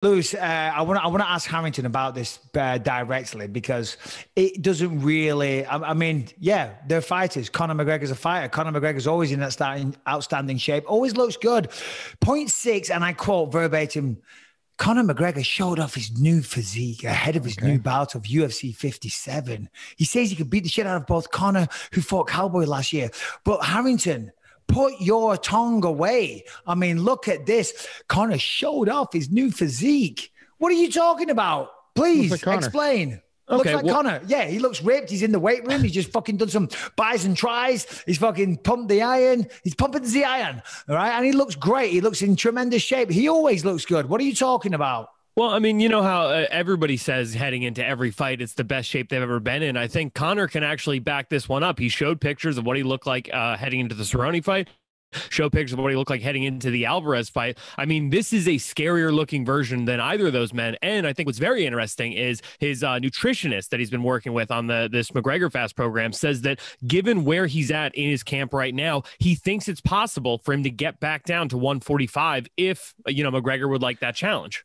Lewis, I want to ask Harrington about this directly because it doesn't really. I mean, yeah, they're fighters. Conor McGregor's a fighter. Conor McGregor's always in that outstanding shape. Always looks good. Point six, and I quote verbatim: Conor McGregor showed off his new physique ahead of his new bout of UFC 57. He says he could beat the shit out of both Conor, who fought Cowboy last year, but Harrington. Put your tongue away. I mean, look at this. Conor showed off his new physique. What are you talking about? Please explain. Okay, looks like Conor. Yeah, he looks ripped. He's in the weight room. He's just fucking done some buys and tries. He's fucking pumped the iron. He's pumping the iron. All right. And he looks great. He looks in tremendous shape. He always looks good. What are you talking about? Well, I mean, you know how everybody says heading into every fight, it's the best shape they've ever been in. I think Conor can actually back this one up. He showed pictures of what he looked like heading into the Cerrone fight. Show pictures of what he looked like heading into the Alvarez fight. I mean, this is a scarier looking version than either of those men. And I think what's very interesting is his nutritionist that he's been working with on this McGregor Fast program says that given where he's at in his camp right now, he thinks it's possible for him to get back down to 145 if, McGregor would like that challenge.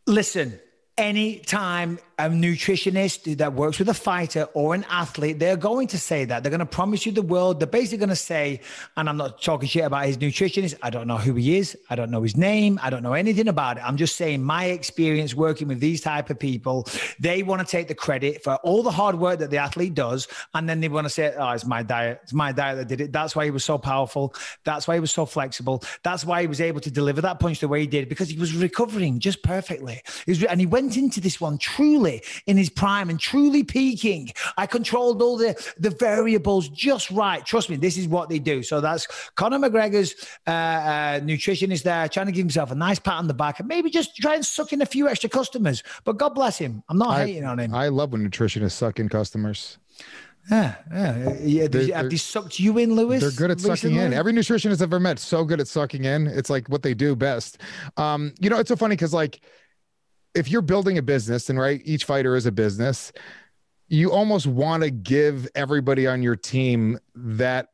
Listen, anytime a nutritionist that works with a fighter or an athlete, they're going to say that. They're going to promise you the world. They're basically going to say, and I'm not talking shit about his nutritionist. I don't know who he is. I don't know his name. I don't know anything about it. I'm just saying my experience working with these type of people, they want to take the credit for all the hard work that the athlete does. And then they want to say, oh, it's my diet. It's my diet that did it. That's why he was so powerful. That's why he was so flexible. That's why he was able to deliver that punch the way he did, because he was recovering just perfectly. And he went into this one truly in his prime and truly peaking. I controlled all the variables just right. Trust me, this is what they do. So that's Conor McGregor's nutritionist there, trying to give himself a nice pat on the back and maybe just try and suck in a few extra customers. But God bless him. I'm not hating on him. I love when nutritionists suck in customers. Yeah. Have they sucked you in, Lewis? They're good at sucking in. Every nutritionist I've ever met, so good at sucking in. It's like what they do best. It's so funny because if you're building a business, and right, each fighter is a business, you almost want to give everybody on your team that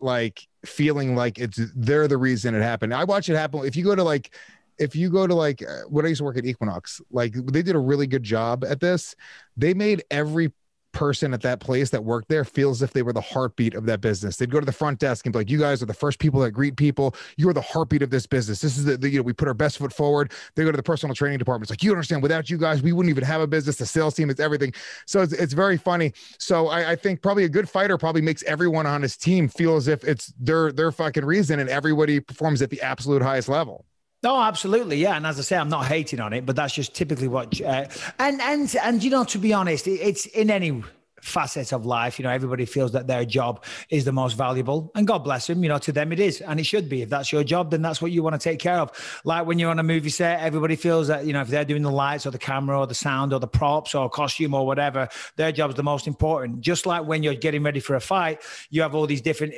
feeling like they're the reason it happened. I watch it happen. If you go to when I used to work at Equinox, they did a really good job at this. They made every person at that place that worked there feel as if they were the heartbeat of that business. They'd go to the front desk and be like, you guys are the first people that greet people. You're the heartbeat of this business. This is we put our best foot forward. They go to the personal training department. It's like, you understand, without you guys, we wouldn't even have a business. The sales team, it's everything. So it's very funny. So I think probably a good fighter probably makes everyone on his team feel as if it's their fucking reason, and everybody performs at the absolute highest level. No, absolutely. Yeah. And as I say, I'm not hating on it, but that's just typically what, and to be honest, it's in any facet of life, everybody feels that their job is the most valuable, and God bless them, to them it is, and it should be. If that's your job, then that's what you want to take care of. Like when you're on a movie set, everybody feels that, if they're doing the lights or the camera or the sound or the props or costume or whatever, their job's the most important. Just like when you're getting ready for a fight, you have all these different,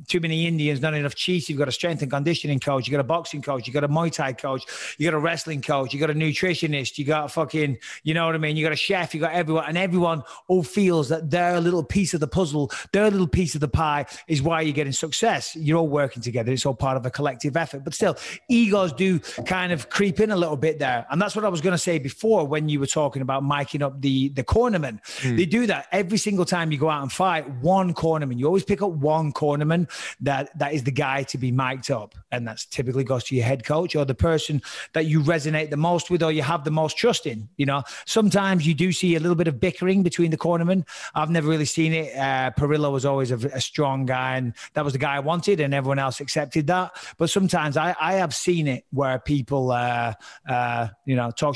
too many Indians, not enough chiefs. You've got a strength and conditioning coach. You got a boxing coach. You got a Muay Thai coach. You got a wrestling coach. You got a nutritionist. You got a fucking, you know what I mean? You got a chef. You got everyone, and everyone all feels that their little piece of the puzzle, their little piece of the pie is why you're getting success. You're all working together. It's all part of a collective effort, but still egos do kind of creep in a little bit there. And that's what I was going to say before when you were talking about miking up the cornerman. They do that every single time you go out and fight. One cornerman. You always pick up one cornerman that is the guy to be mic'd up, and that's typically goes to your head coach or the person that you resonate the most with or you have the most trust in. Sometimes you do see a little bit of bickering between the cornermen. I've never really seen it. Perillo was always a strong guy, and that was the guy I wanted, and everyone else accepted that. But sometimes I have seen it where people talk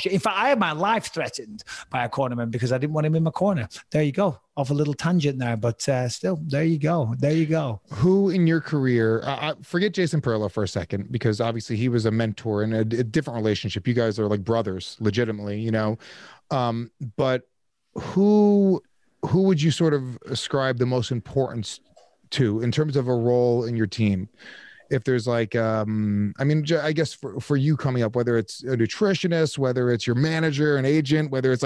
shit. In fact, I had my life threatened by a cornerman because I didn't want him in my corner. There you go. Off a little tangent there, but still, there you go. Who in your career, forget Jason Perillo for a second, because obviously he was a mentor in a different relationship. You guys are like brothers, legitimately, but who would you sort of ascribe the most importance to in terms of a role in your team? If there's I guess for you coming up, whether it's a nutritionist, whether it's your manager, an agent, whether it's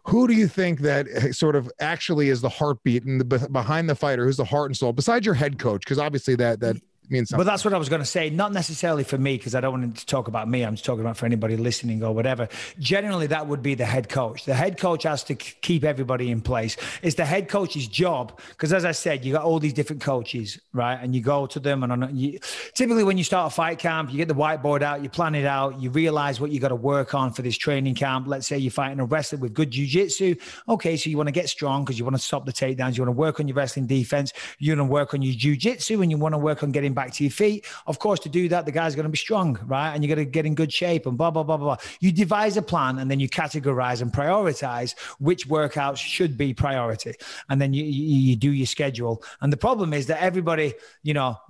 who do you think that sort of actually is the heartbeat and behind the fighter, who's the heart and soul besides your head coach? Because obviously that means something. But that's what I was going to say. Not necessarily for me, because I don't want to talk about me. I'm just talking about for anybody listening or whatever. Generally, that would be the head coach. The head coach has to keep everybody in place. It's the head coach's job, because as I said, you got all these different coaches, right? And you go to them, and typically when you start a fight camp, you get the whiteboard out, you plan it out, you realize what you got to work on for this training camp. Let's say you're fighting a wrestler with good jiu-jitsu. Okay, so you want to get strong because you want to stop the takedowns. You want to work on your wrestling defense. You want to work on your jiu-jitsu, and you want to work on getting back to your feet. Of course, to do that, the guy's going to be strong, right? And you got to get in good shape and blah, blah, blah, blah, blah. You devise a plan, and then you categorize and prioritize which workouts should be priority. And then you do your schedule. And the problem is that everybody,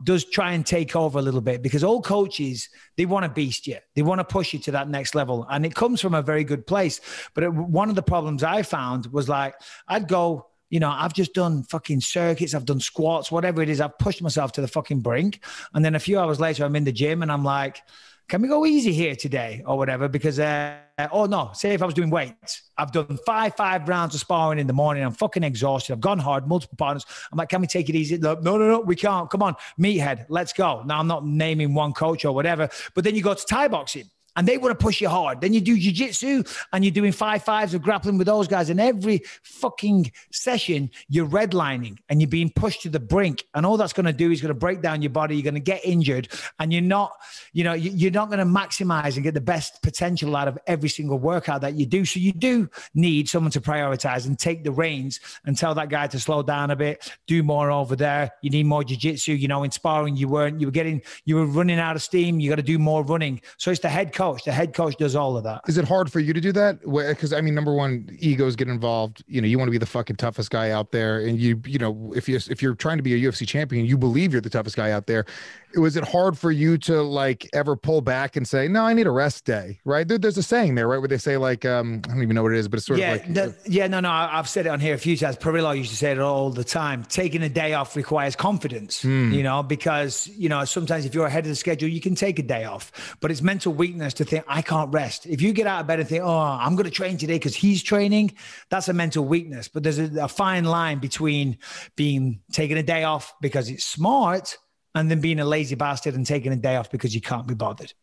does try and take over a little bit, because all coaches, they want to beast you. They want to push you to that next level. And it comes from a very good place. But one of the problems I found was like, I'd go, I've just done fucking circuits. I've done squats, whatever it is. I've pushed myself to the fucking brink. And then a few hours later, I'm in the gym and I'm like, can we go easy here today or whatever? Because, say if I was doing weights, I've done five rounds of sparring in the morning. I'm fucking exhausted. I've gone hard, multiple partners. I'm like, can we take it easy? No, we can't. Come on, meathead, let's go. Now, I'm not naming one coach or whatever, but then you go to Thai boxing. And they want to push you hard. Then you do jiu-jitsu and you're doing 5-5s of grappling with those guys. And every fucking session, you're redlining and you're being pushed to the brink. And all that's going to do is going to break down your body. You're going to get injured. And you're not going to maximize and get the best potential out of every single workout that you do. So you do need someone to prioritize and take the reins and tell that guy to slow down a bit, do more over there. You need more jiu-jitsu. In sparring, you were running out of steam. You got to do more running. So it's the head coach. The head coach does all of that. Is it hard for you to do that? Because number one, egos get involved. You want to be the fucking toughest guy out there, and if you're trying to be a UFC champion, you believe you're the toughest guy out there. Was it hard for you to ever pull back and say, no, I need a rest day, right? There's a saying there, right, where they say I don't even know what it is, but it's sort of I've said it on here a few times. Perillo used to say it all the time. Taking a day off requires confidence, because sometimes if you're ahead of the schedule, you can take a day off, but it's mental weakness to think I can't rest. If you get out of bed and think, oh, I'm going to train today because he's training, that's a mental weakness. But there's a fine line between taking a day off because it's smart and then being a lazy bastard and taking a day off because you can't be bothered.